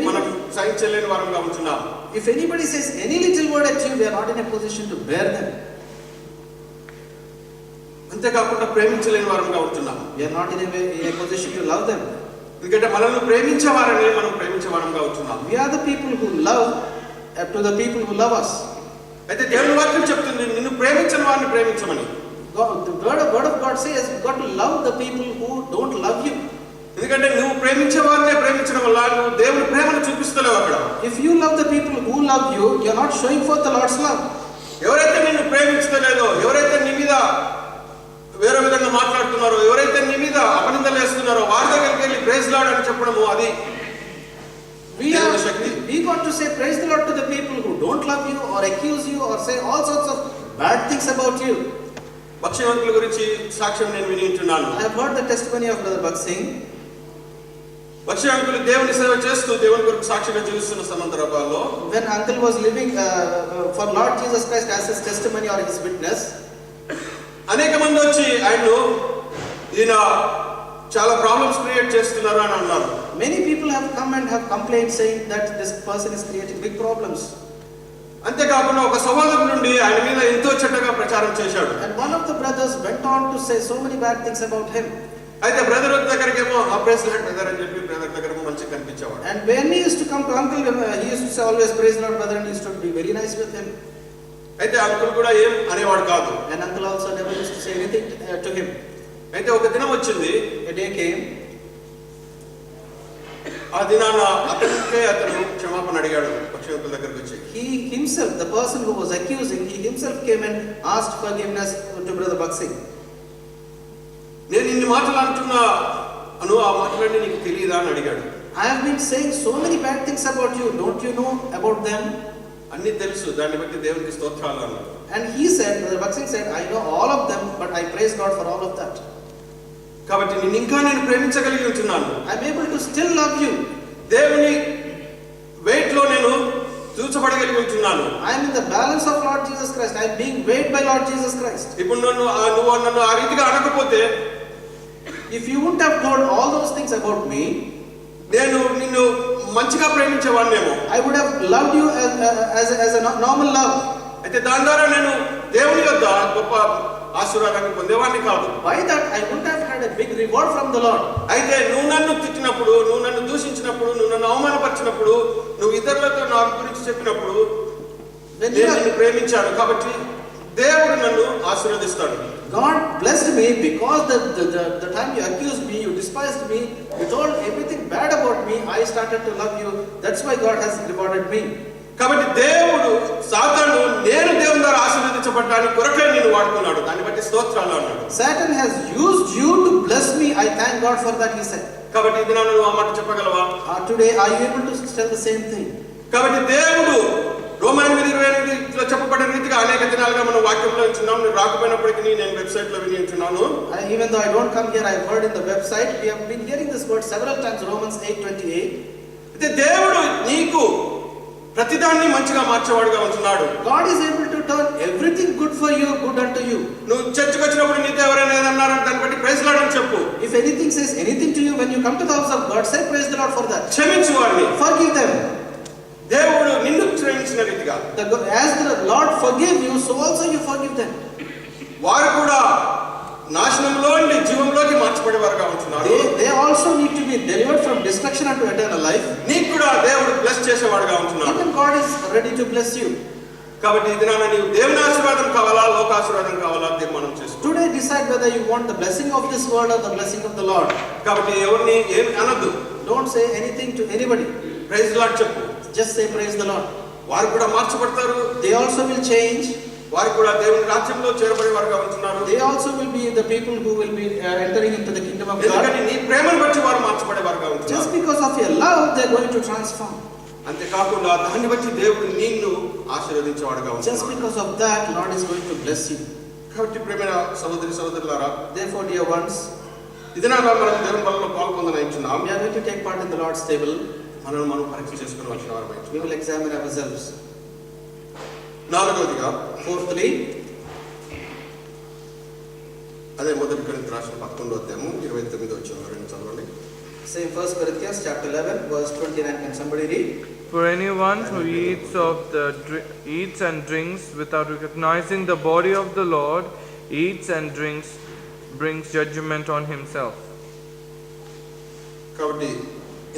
మనం సహించలేని వారంగా ఉంటున్నాం. If anybody says any little word at you, we are not in a position to bear them. అంతేకాకుండా ప్రేమించలేని వారంగా ఉంటున్నాం. We are not in a position to love them. ఎందుకంటే మనల్ని ప్రేమించే వారని మనం ప్రేమించే వారంగా ఉంటున్నాం. We are the people who love to the people who love us. అయితే దేవుని వాక్యం చెప్తుంది నిన్ను ప్రేమించని వారిని ప్రేమించమని. The word of God says you've got to love the people who don't love you. ఎందుకంటే నువ్వు ప్రేమించే వారినే ప్రేమించడం వల్ల నువ్వు దేవుని ప్రేమను చూపిస్తలేవు అక్కడ. If you love the people who love you, you're not showing forth the Lord's love. ఎవరైతే నిన్ను ప్రేమించలేదో, ఎవరైతే నీ మీద వేరే విధంగా మాట్లాడుతున్నారో, ఎవరైతే నీ మీద అపనిందలు వేస్తున్నారో వారి దగ్గరికి వెళ్ళి ప్రైజ్ లార్డ్ అని చెప్పడము అది we got to say praise the Lord to the people who don't love you or accuse you or say all sorts of bad things about you. భక్ష్యవంతుల గురించి సాక్ష్యం నేను విని ఉంటున్నాను. I have heard the testimony of Brother Bhaksing. భక్ష్యవంతులు దేవుని సేవ చేస్తూ దేవుని కొరకు సాక్షిగా జీవిస్తున్న సందర్భాల్లో When uncle was living for Lord Jesus Christ as his testimony or his witness, అనేక మంది వచ్చి ఆయన్ను ఈయన చాలా ప్రాబ్లమ్స్ క్రియేట్ చేస్తున్నారు అని అన్నారు. many people have come and have complained saying that this person is creating big problems. అంతేకాకుండా ఒక సహోదరుడు నుండి ఆయన మీద ఎంతో చెడ్డగా ప్రచారం చేశాడు. And one of the brothers went on to say so many bad things about him. అయితే బ్రదర్ దగ్గరికి ఏమో ప్రైజ్ లార్డ్ బ్రదర్ అని చెప్పి బ్రదర్ దగ్గర మంచిగా కనిపించేవాడు. And when he used to come to uncle, he used to say always praise the Lord brother, and he used to be very nice with him. అయితే uncle కూడా ఏం అనేవాడు కాదు. And uncle also never used to say anything to him. అయితే ఒక దినం వచ్చింది, A day came. ఆ దినాన అతనికే అతను క్షమాపణ అడిగాడు భక్ష్యవంతుల దగ్గరికి వచ్చి. He himself, the person who was accusing, he himself came and asked forgiveness to Brother Bhaksing. నేను ఇన్ని మాటలు అంటున్నా అను, ఆ మాటలన్నీ నీకు తెలియదా అని అడిగాడు. I have been saying so many bad things about you, don't you know about them? అన్ని తెలుసు, దాన్ని బట్టి దేవునికి స్తోత్రాలు అన్నాడు. And he said, Brother Bhaksing said, I know all of them, but I praise God for all of that. కాబట్టి నిన్ను ఇంకా నేను ప్రేమించగలిగి ఉంటున్నాను. I'm able to still love you. దేవుని వెయిట్ లో నేను చూచబడగలిగి ఉంటున్నాను. I am in the balance of Lord Jesus Christ. I am being weighed by Lord Jesus Christ. ఇప్పుడు నువ్వు నన్ను ఆ రీతిగా అనకపోతే, if you wouldn't have told all those things about me, నేను నిన్ను మంచిగా ప్రేమించేవాడినేమో. I would have loved you as a normal love. అయితే దాని ద్వారా నేను దేవుని యొద్ద గొప్ప ఆశీర్వాదాన్ని పొందేవాడిని కాదు. By that I wouldn't have had a big reward from the Lord. అయితే నువ్వు నన్ను తిట్టినప్పుడు, నువ్వు నన్ను దూషించినప్పుడు, నువ్వు నన్ను అవమానపరిచినప్పుడు, నువ్వు ఇతరులతో నా గురించి చెప్పినప్పుడు నేను నిన్ను ప్రేమించాను కాబట్టి దేవుడు నన్ను ఆశీర్వదిస్తాడు. God blessed me because the time you accused me, you despised me, you told everything bad about me, I started to love you. That's why God has rewarded me. కాబట్టి దేవుడు సాతాను నేను దేవుని ద్వారా ఆశీర్వదించబడ్డానికి కొరకే నేను వాడుకున్నాడు, దాన్ని బట్టి స్తోత్రాలు అన్నాడు. Satan has used you to bless me. I thank God for that, he said. కాబట్టి ఇది నువ్వు ఆ మాట చెప్పగలవా? Today are you able to tell the same thing? కాబట్టి దేవుడు రోమా 8:28 లో చెప్పబడిన రీతిగా అనేక దినాలుగా మనం వాక్యంలో ఉంటున్నాం. నేను రాకపోయినప్పటికీ నేను వెబ్సైట్ లో విని ఉంటున్నాను. Even though I don't come here, I've heard in the website. We have been hearing this word several times. Romans 8:28. అయితే దేవుడు నీకు ప్రతిదాన్ని మంచిగా మార్చేవాడుగా ఉంటున్నాడు. God is able to turn everything good for you, good unto you. నువ్వు చర్చికి వచ్చినప్పుడు నీతో ఎవరైనా ఏదన్నారో దాన్ని బట్టి ప్రైజ్ లార్డ్ అని చెప్పు. If anything says anything to you when you come to the house of God, say praise the Lord for that. క్షమించు వారిని. Forgive them. దేవుడు నిన్ను క్షమించిన రీతిగా As the Lord forgave you, so also you forgive them. వారు కూడా నాశనంలో నుండి జీవంలోకి మార్చబడేవారుగా ఉంటున్నారు. They also need to be delivered from destruction unto eternal life. నీకు కూడా దేవుడు బ్లెస్ చేసేవాడుగా ఉంటున్నాడు. Even God is ready to bless you. కాబట్టి ఈ దినాన నీవు దేవుని ఆశీర్వాదం కావాలా, లోక ఆశీర్వాదం కావాలా తీర్మానం చేసుకో. Today decide whether you want the blessing of this world or the blessing of the Lord. కాబట్టి ఎవరిని ఏం అనద్దు. Don't say anything to anybody. Praise lord చెప్పు. Just say praise the Lord. వారు కూడా మార్చబడతారు. They also will change. వారు కూడా దేవుని రాజ్యంలో చేరబడేవారుగా ఉంటున్నారు. They also will be the people who will be entering into the kingdom of God. ఎందుకంటే నీ ప్రేమను బట్టి వారు మార్చబడేవారుగా ఉంటున్నారు. Just because of your love, they are going to transform. అంతేకాకుండా దాన్ని బట్టి దేవుడు నిన్ను ఆశీర్వదించేవాడుగా ఉంటున్నాడు. Just because of that, Lord is going to bless you. కాబట్టి ప్రియమైన సహోదరి సహోదరులారా, Therefore, dear ones, ఇది నా మనం దేవుని బలలో పాల్గొందనైచున్నాం. we are going to take part in the Lord's table. మనం పరీక్ష చేసుకుని వచ్చిన వారమై We will examine ourselves. నాలుగవదిగా, Fourthly, అదే మొదటి కొరింథీయులకు రాసిన 11వ అధ్యాయము 29వ వచనం చదవండి. same 1 Corinthians chapter 11 verse 29. Can somebody read? For anyone who eats and drinks without recognizing the body of the Lord, eats and drinks, brings judgment on himself. కాబట్టి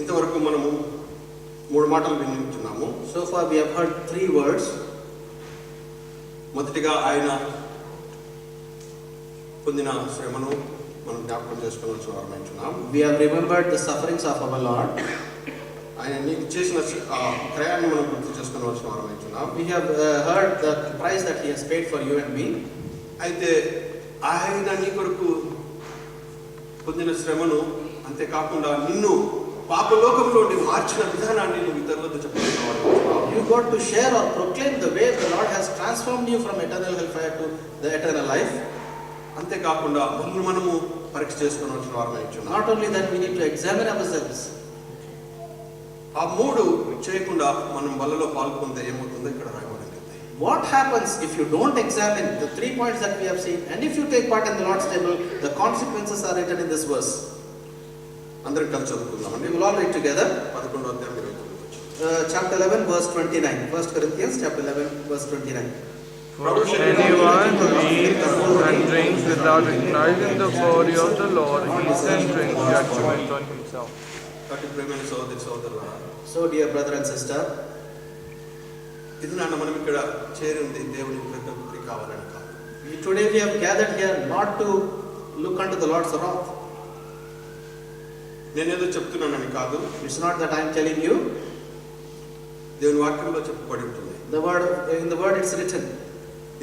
ఇంతవరకు మనము 3 మాటలు వింటున్నాము. So far we have heard 3 words. మొదటిగా ఆయన పొందిన శ్రమను మనం జ్ఞాపకం చేసుకోవాల్సిన వారమైంటున్నాం. We have remembered the sufferings of our Lord. ఆయన నీకు చేసిన క్రయాన్ని మనం గుర్తు చేసుకోవాల్సిన వారమైంటున్నాం. We have heard the price that He has paid for you and me. అయితే ఆయన నీ కొరకు పొందిన శ్రమను అంతేకాకుండా నిన్ను పాపలోకంలో మార్చిన విధానాన్ని నువ్వు ఇతరులతో చెప్పగలుగుతావు. You got to share or proclaim the way the Lord has transformed you from eternal hellfire to the eternal life. అంతేకాకుండా మనము పరీక్ష చేసుకోవాల్సిన వారమైంటున్నాం. Not only that, we need to examine ourselves. ఆ మూడు చేయకుండా మనం బలలో పాల్గొంటే ఏమవుతుందో ఇక్కడ రాయబడింది. What happens if you don't examine the 3 points that we have seen, and if you take part in the Lord's table, the consequences are written in this verse. అందరం కలిసి చదువుకుందామండి. We will all read together. 11వ అధ్యాయం 29. Chapter 11, verse 29. 1 Corinthians, chapter 11, verse 29. For anyone who eats and drinks without recognizing the body of the Lord eats and drinks judgment on himself. కాబట్టి ప్రియమైన సోదరి సోదరులారా, So, dear brother and sister, ఇది నాన్న మనం ఇక్కడ చేరింది దేవుని కృతజ్ఞత కావాలని కాదు. today we have gathered here not to look unto the Lord's wrath. నేనేదో చెప్తున్నానని కాదు, It's not that I am telling you. దేవుని వాక్యంలో చెప్పబడి ఉంటుంది. In the word it's written.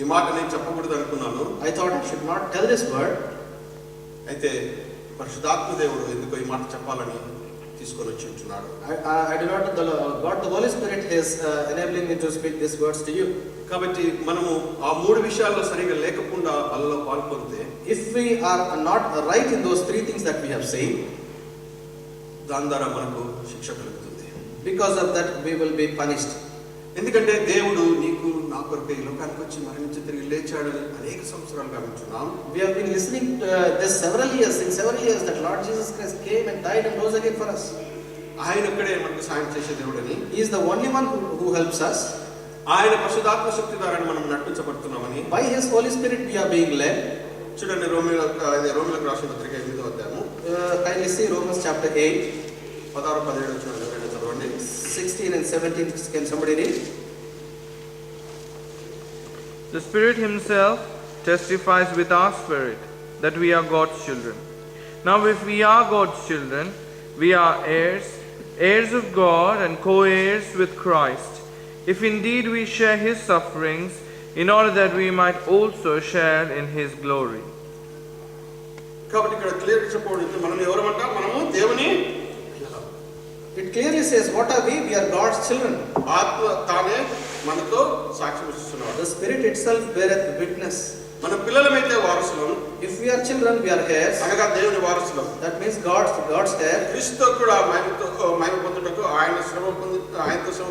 ఈ మాట నేను చెప్పకూడదు అనుకున్నాను. I thought I should not tell this word. అయితే పరిశుద్ధాత్మ దేవుడు ఎందుకో ఈ మాట చెప్పాలని తీసుకొని వచ్చి ఉంటున్నాడు. I do not, God the Holy Spirit is enabling me to speak these words to you. కాబట్టి మనము ఆ మూడు విషయాల్లో సరిగా లేకుండా బలలో పాల్పొందితే, If we are not right in those 3 things that we have seen, దాని ద్వారా మనకు శిక్ష కలుగుతుంది. because of that we will be punished. ఎందుకంటే దేవుడు నీకు నా కొరకు ఈ లోకానికి వచ్చి మరణించి తిరిగి లేచాడని అనేక సంవత్సరాలు గమనించున్నాం. We have been listening to this several years that Lord Jesus Christ came and died and rose again for us. ఆయన ఒక్కడే మనకు సాయం చేసే దేవుడని, He is the only one who helps us. ఆయన పరిశుద్ధాత్మ శక్తి ద్వారా మనం నడిపించబడుతున్నామని. By His Holy Spirit we are being led. చూడండి, రోమిలకు రాసిన పత్రిక 8వ అధ్యాయము. Kindly see Romans chapter 8, 16, 17 వచ్చిన చదవండి. 16 and 17. Can somebody read? The Spirit Himself testifies with our spirit that we are God's children. Now, if we are God's children, we are heirs, heirs of God and co-heirs with Christ, if indeed we share His sufferings, in order that we might also share in His glory. కాబట్టి ఇక్కడ clear చెప్పబడింది, మనం ఎవరమంటా? మనము దేవుని. It clearly says, what are we? We are God's children. ఆత్మ తానే మనతో సాక్ష్యం ఇస్తున్నాడు. The Spirit itself beareth witness. మన పిల్లలమైతే వారసులం. If we are children, we are heirs. అనగా దేవుని వారసులం. That means God's heir. క్రీస్తు కూడా మహిమ పొందుటకు ఆయనతో శ్రమ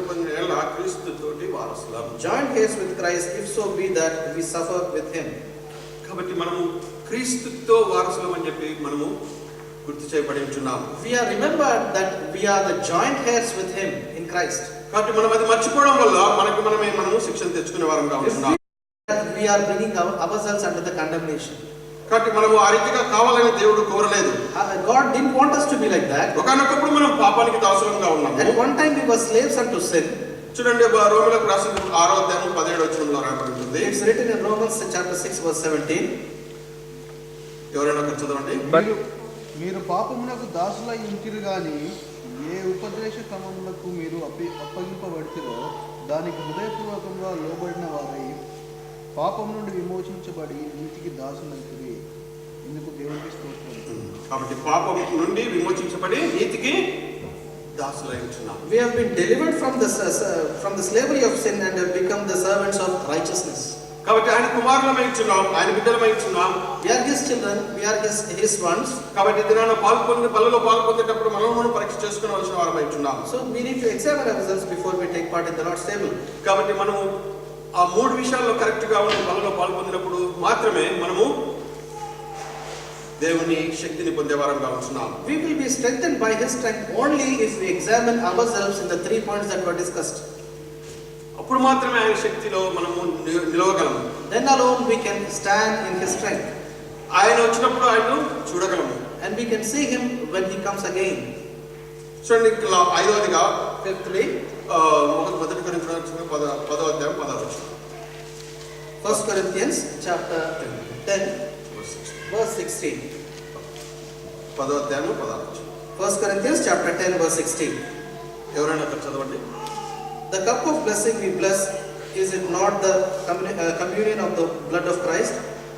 పొందిన ఎడల క్రీస్తు తోటి వారసులం. Joint heirs with Christ, if so be that we suffer with Him. కాబట్టి మనము క్రీస్తుతో వారసులం అని చెప్పి మనము గుర్తు చేయబడి ఉంటున్నాం. We are remembered that we are the joint heirs with Him in Christ. కాబట్టి మనం అది మర్చిపోవడం వల్ల మనము శిక్షణ తెచ్చుకునే వారంగా ఉంటున్నాం. We are bringing ourselves under the condemnation. కాబట్టి మనము ఆ రీతిగా కావాలని దేవుడు కోరలేదు. God didn't want us to be like that. ఒకనొకప్పుడు మనం పాపానికి దాసులంగా ఉన్నాము. At one time we were slaves unto sin. చూడండి, రోమిలకు రాసిన 6వ అధ్యాయం 17వ వచనంలో రాయబడి ఉంటుంది. It's written in Romans chapter 6 verse 17. ఎవరైనా ఒకరు చదవండి. మీరు పాపమునకు దాసులై ఉంటిరు గాని ఏ ఉపదేశ క్రమములకు మీరు అప్పగింపబడితిరో దానికి హృదయపూర్వకంగా లోబడిన వారై పాపం నుండి విమోచించబడి నీతికి దాసులైతిరి. ఇందుకు దేవునికి స్తోత్రం. కాబట్టి పాపం నుండి విమోచించబడి నీతికి దాసులై ఉంటున్నాం. We have been delivered from the slavery of sin and have become the servants of righteousness. కాబట్టి ఆయన కుమారులమై ఉంటున్నాం, ఆయన బిడ్డలమై ఉంటున్నాం. We are His children, we are His ones. కాబట్టి దినాన బలలో పాల్పొందేటప్పుడు మనం పరీక్ష చేసుకోవాల్సిన వారమై ఉంటున్నాం. So we need to examine ourselves before we take part in the Lord's table. కాబట్టి మనము ఆ మూడు విషయాల్లో కరెక్ట్ గా ఉండి బలలో పాల్పొందినప్పుడు మాత్రమే మనము దేవుని శక్తిని పొందే వారంగా ఉంటున్నాం. We will be strengthened by His strength only if we examine ourselves in the 3 points that were discussed. అప్పుడు మాత్రమే ఆయన శక్తిలో మనము నిలవగలము. Then alone we can stand in His strength. ఆయన వచ్చినప్పుడు ఆయనను చూడగలము. And we can see Him when He comes again. చూడండి, 5వదిగా Fifthly, 1 Corinthians 10వ అధ్యాయం 16వ వచనం. 1 Corinthians chapter 10 Verse 16. 10వ అధ్యాయం 16. 1 Corinthians chapter 10 verse 16. ఎవరైనా అక్కడ చదవండి. The cup of blessing we bless, is it not the communion of the blood of Christ?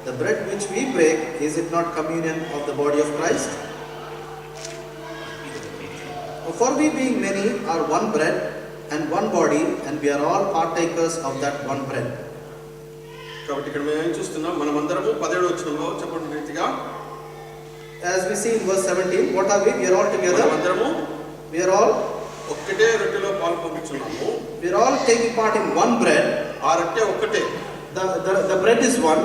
The bread which we break, is it not communion of the body of Christ? For we being many are one bread and one body, and we are all partakers of that one bread. కాబట్టి ఇక్కడ మేము ఏం చూస్తున్నాం, మనమందరము 17వ వచనంలో చెప్పిన రీతిగా As we see in verse 17, what are we? We are all together. మనమందరము We are all ఒక్కటే రొట్టెలో పాలు పొందుతున్నాము. We are all taking part in one bread. ఆ రొట్టె ఒక్కటే. The bread is one.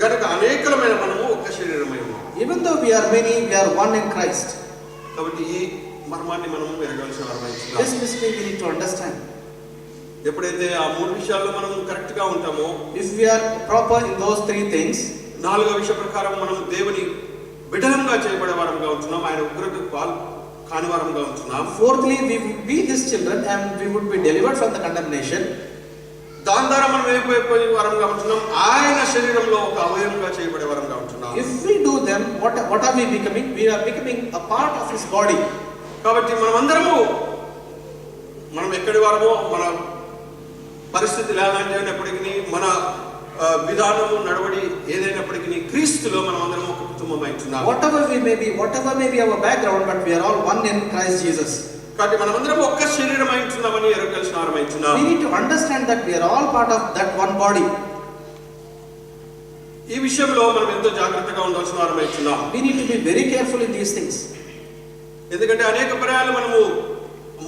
గనుక అనేకమైన మనము ఒక్క శరీరమై ఉన్నాము. Even though we are many, we are one in Christ. కాబట్టి ఈ మర్మాన్ని మనము ఎరగాల్సిన వారమై ఉన్నాము. This mystery we need to understand. ఎప్పుడైతే ఆ 3 విషయాల్లో మనం కరెక్ట్ గా ఉంటామో, If we are proper in those 3 things, 4వ విషయ ప్రకారం మనం దేవుని బిడ్డలంగా చేయబడే వారంగా ఉంటున్నాం. ఆయన ఉగ్రతకు పాలు కాని వారంగా ఉంటున్నాం. Fourthly, we would be His children and we would be delivered from the condemnation. దాని ద్వారా మనం అయిపోయే వారంగా ఉంటున్నాం. ఆయన శరీరంలో ఒక అవయవంగా చేయబడే వారంగా ఉంటున్నాం. If we do them, what are we becoming? We are becoming a part of His body. కాబట్టి మనమందరము మనం ఎక్కడి వారమో, మన పరిస్థితి ఎలాంటి అయినప్పటికీ, మన విధానము నడవడి ఏదైనప్పటికీ క్రీస్తులో మనం అందరం ఒక కుటుంబం అవుతున్నాం. Whatever may be our background, but we are all one in Christ Jesus. కాబట్టి మనమందరం ఒక్క శరీరం అవుతున్నామని ఎరగాల్సిన వారం అవుతున్నాం. We need to understand that we are all part of that one body. ఈ విషయంలో మనం ఎంతో జాగ్రత్తగా ఉండాల్సిన వారం అవుతున్నాం. We need to be very careful in these things. ఎందుకంటే అనేక పర్యాలు మనము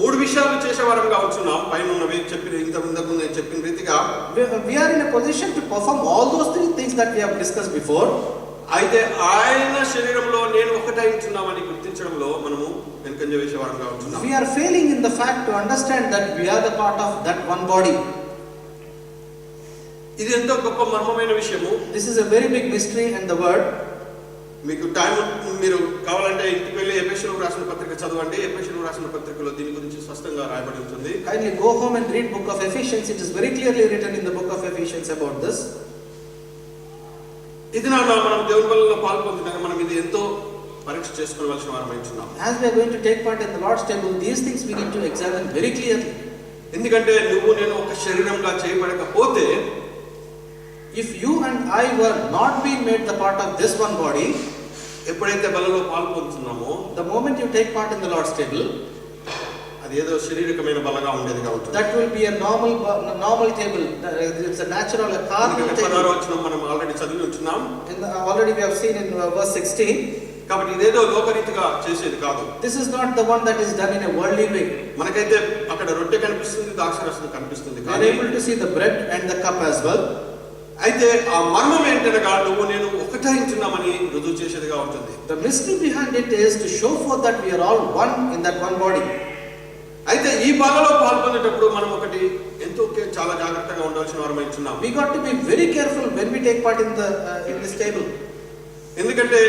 3 విషయాలు చేసే వారంగా ఉంటున్నాం. పైన ఉన్నవి చెప్పిన ఇంతకు నేను చెప్పిన రీతిగా We are in a position to perform all those 3 things that we have discussed before. అయితే ఆయన శరీరంలో నేను ఒకటే ఉంటున్నామని గుర్తించడంలో మనము వెనుకంజ వేసే వారంగా ఉంటున్నాం. We are failing in the fact to understand that we are the part of that one body. ఇది ఎంతో గొప్ప మర్మమైన విషయము. This is a very big mystery in the word. మీకు టైం మీరు కావాలంటే ఇంటికి వెళ్ళి ఎఫెసీయులకు రాసిన పత్రిక చదవండి. ఎఫెసీయులకు రాసిన పత్రికలో దీని గురించి స్పష్టంగా రాయబడి ఉంటుంది. Kindly go home and read book of Ephesians. It is very clearly written in the book of Ephesians about this. ఇది మనం దేవుని బలిలో పాల్పొందుతాక మనం ఇది ఎంతో పరీక్ష చేసుకోవాల్సిన వారమై ఉన్నాం. As we are going to take part in the Lord's table, these things we need to examine very clearly. ఎందుకంటే నువ్వు నేను ఒక శరీరంగా చేయబడకపోతే, if you and I were not being made the part of this one body, ఎప్పుడైతే బలిలో పాల్పొందుతున్నామో, the moment you take part in the Lord's table, అది ఏదో శారీరకమైన బలగా ఉండేదిగా ఉంటుంది. that will be a normal table. It's a natural, a carnal table. 16వ వచనం మనం already చదివి ఉంటున్నాం. Already we have seen in verse 16. కాబట్టి ఇదేదో లోకరీతిగా చేసేది కాదు. This is not the one that is done in a worldly way. మనకైతే అక్కడ రొట్టె కనిపిస్తుంది, ద్రాక్షరసం కనిపిస్తుంది. We are able to see the bread and the cup as well. అయితే ఆ మర్మం ఏంటనగా నువ్వు నేను ఒకటే ఉంటున్నామని రుజువు చేసేదిగా ఉంటుంది. The mystery behind it is to show forth that we are all one in that one body. అయితే ఈ బలలో పాల్గొనేటప్పుడు మనం ఒకటి ఎంతో చాలా జాగ్రత్తగా ఉండాల్సిన వారమై ఉన్నాం. We got to be very careful when we take part in this table. ఎందుకంటే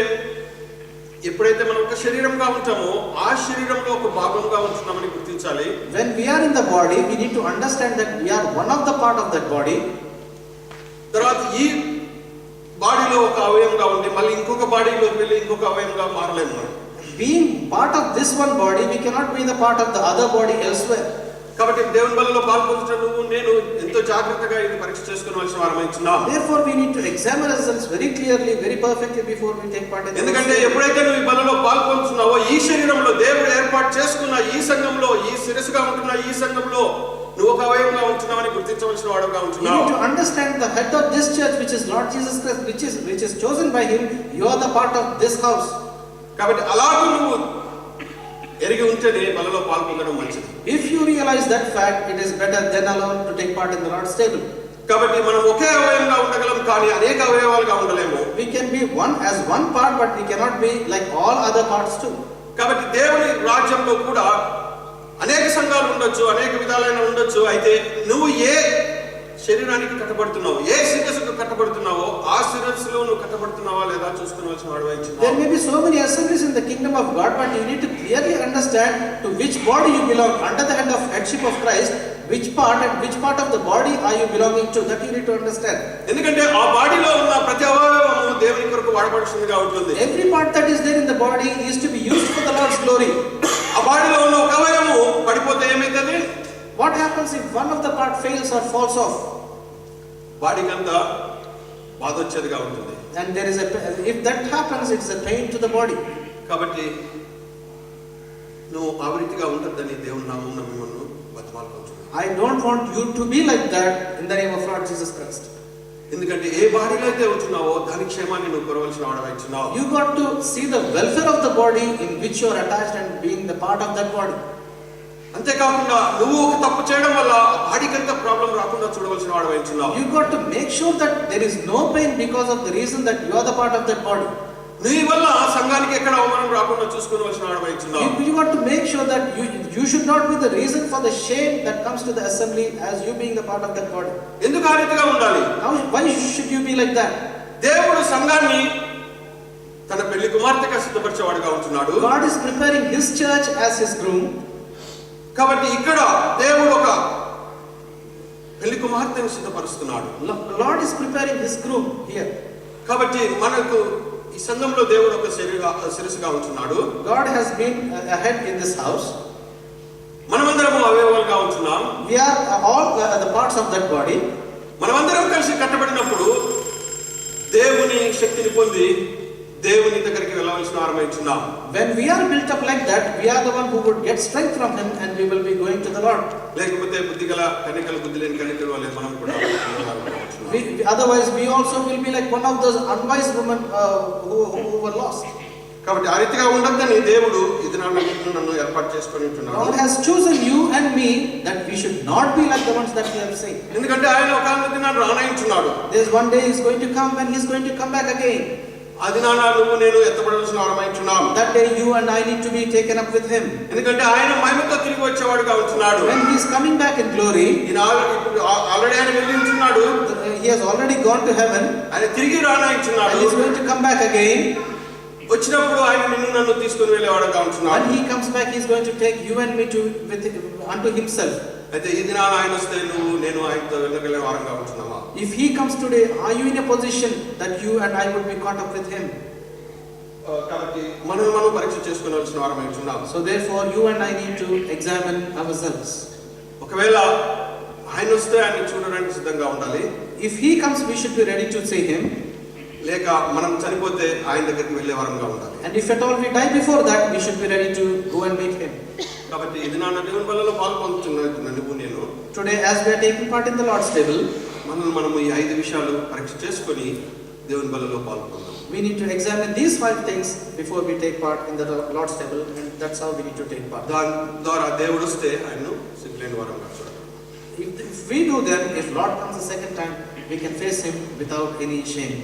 ఎప్పుడైతే మనం ఒక శరీరంగా ఉంటామో ఆ శరీరంలో ఒక భాగంగా ఉంటున్నామని గుర్తించాలి. When we are in the body, we need to understand that we are one of the part of that body. తర్వాత ఈ బాడీలో ఒక అవయవంగా ఉండి మళ్ళీ ఇంకొక బాడీలోకి వెళ్ళి ఇంకొక అవయవంగా మారలేము మనం. Being part of this one body, we cannot be the part of the other body elsewhere. కాబట్టి దేవుని బలిలో పాల్గొంటున్న నువ్వు నేను ఎంతో జాగ్రత్తగా ఇది పరీక్ష చేసుకోవాల్సిన వారమై ఉన్నాం. Therefore we need to examine ourselves very clearly, very perfectly before we take part in this. ఎందుకంటే ఎప్పుడైతే నువ్వు ఈ బలిలో పాల్గొంటున్నావో ఈ శరీరంలో దేవుడు ఏర్పాటు చేసుకున్న ఈ సంఘంలో, ఈ శిరస్సుగా ఉంటున్న ఈ సంఘంలో నువ్వు ఒక అవయవంగా ఉంటున్నావని గుర్తించవలసిన వాడుగా You ఉంటున్నావు. need to understand the head of this church, which is Lord Jesus Christ, which is chosen by Him. You are the part of this house. కాబట్టి అలాగే నువ్వు ఎరిగి ఉంటేనే బలిలో పాల్గొనడం మంచిది. If you realize that fact, it is better than alone to take part in the Lord's table. కాబట్టి మనం ఒకే అవయవంగా ఉండగలం, కానీ అనేక అవయవాలుగా ఉండలేము. We can be one as one part, but we cannot be like all other parts too. కాబట్టి దేవుని రాజ్యంలో కూడా అనేక సంఘాలు ఉండొచ్చు, అనేక విధాలైన ఉండొచ్చు. అయితే నువ్వు ఏ శరీరానికి కట్టబడుతున్నావు, ఏ శిరస్సుకు కట్టబడుతున్నావో ఆ శిరస్సులో నువ్వు కట్టబడుతున్నావా లేదా చూసుకోవాల్సిన వాడు There వహించున్నావు. may be so many assemblies in the kingdom of God, but you need to clearly understand to which body you belong under the head of headship of Christ. Which part and which part of the body are you belonging to? That you need to understand. ఎందుకంటే ఆ బాడీలో ఉన్న ప్రతి అవయవము దేవుని కొరకు వాడబడుతుందిగా ఉంటుంది. Every part that is there in the body is to be used for the Lord's glory. ఆ బాడీలో ఉన్న ఒక అవయవము పడిపోతే ఏమైతుంది? What happens if one of the part fails or falls off? బాడీకి అంతా బాధ వచ్చేదిగా ఉంటుంది. And there is if that happens, it's a pain to the body. కాబట్టి నువ్వు ఆ రీతిగా ఉండొద్దని దేవుని నామమున మిమ్మల్ని బతిమాలుకుంటున్నాను. I don't want you to be like that in the name of Lord Jesus Christ. ఎందుకంటే ఏ బాడీలో అయితే ఉంటున్నావో దాని క్షేమాన్ని నువ్వు కొరవలసిన వాడవైచున్నావు. You got to see the welfare of the body in which you are attached and being the part of that body. అంతేకాకుండా నువ్వు ఒక తప్పు చేయడం వల్ల బాడీకి అంత ప్రాబ్లం రాకుండా చూడవలసిన వాడవైచున్నావు. You got to make sure that there is no pain because of the reason that you are the part of that body. నీ వల్ల సంఘానికి ఎక్కడ అవమానం రాకుండా చూసుకోవలసిన వాడవైచున్నావు. You got to make sure that you should not be the reason for the shame that comes to the assembly as you being the part of that body. ఎందుకు ఆ రీతిగా ఉండాలి? Why should you be like that? దేవుడు సంఘాన్ని తన పెళ్లి కుమార్తెగా సిద్ధపరిచేవాడుగా ఉంటున్నాడు. God is preparing his church as his groom. కాబట్టి ఇక్కడ దేవుడు ఒక పెళ్లి కుమార్తెను సిద్ధపరుస్తున్నాడు. Lord is preparing his groom here. కాబట్టి మనకు ఈ సంఘంలో దేవుడు ఒక శిరస్సుగా ఉంటున్నాడు. God has been ahead in this house. మనమందరము అవయవాలుగా ఉంటున్నాం. We are all the parts of that body. మనమందరం కలిసి కట్టబడినప్పుడు దేవుని శక్తిని పొంది దేవుని దగ్గరికి వెళ్ళవలసిన వారమైచున్నాం. When we are built up like that, we are the one who would get strength from him and we will be going to the Lord. లేకపోతే బుద్ధిగల కన్యకలు బుద్ధి లేని కన్యకల వలె మనం కూడా Otherwise we also will be like one of those unwise women who were lost. కాబట్టి ఆ రీతిగా ఉండొద్దని దేవుడు ఇది నన్ను ఏర్పాటు చేసుకొని ఉంటున్నాడు. God has chosen you and me that we should not be like the ones that we have seen. ఎందుకంటే ఆయన ఒక దినాన్ని రానయించున్నాడు. There's one day he's going to come and he's going to come back again. అది నువ్వు నేను ఎత్తబడాల్సిన వారమైచున్నాం. That day you and I need to be taken up with him. ఎందుకంటే ఆయన మహిమతో తిరిగి వచ్చేవాడుగా ఉంటున్నాడు. When he's coming back in glory, already ఆయన వెళ్ళి ఉంటున్నాడు. he has already gone to heaven. ఆయన తిరిగి రానయించున్నాడు. And he's going to come back again. వచ్చినప్పుడు ఆయన నిన్ను నన్ను తీసుకొని వెళ్ళేవాడుగా ఉంటున్నాడు. When he comes back, he's going to take you and me unto himself. అయితే ఈ దినాన ఆయన వస్తే నువ్వు నేను ఆయనతో వెళ్ళగలిగే వారంగా ఉంటున్నావా? If he comes today, are you in a position that you and I would be caught up with him? కాబట్టి మనం పరీక్ష చేసుకోవాల్సిన వారమై ఉంటున్నాం. So therefore you and I need to examine ourselves. ఒకవేళ ఆయన వస్తే ఆయన చూడడానికి సిద్ధంగా ఉండాలి. If he comes, we should be ready to see him. లేక మనం చనిపోతే ఆయన దగ్గరికి వెళ్ళే వారంగా ఉండాలి. And if at all we die before that, we should be ready to go and meet him. కాబట్టి ఇది నా దేవుని బలలో పాల్పొందుతున్నా నువ్వు నేను. Today as we are taking part in the Lord's table, మనము ఈ 5 విషయాలు పరీక్ష చేసుకొని దేవుని బలలో పాల్పొందాం. we need to examine these 5 things before we take part in the Lord's table, and that's how we need to take part. దాని ద్వారా దేవుడు వస్తే ఆయన్ను సిగ్గులేని వారంగా చూడాలి. If we do then, if Lord comes the second time, we can face him without any shame.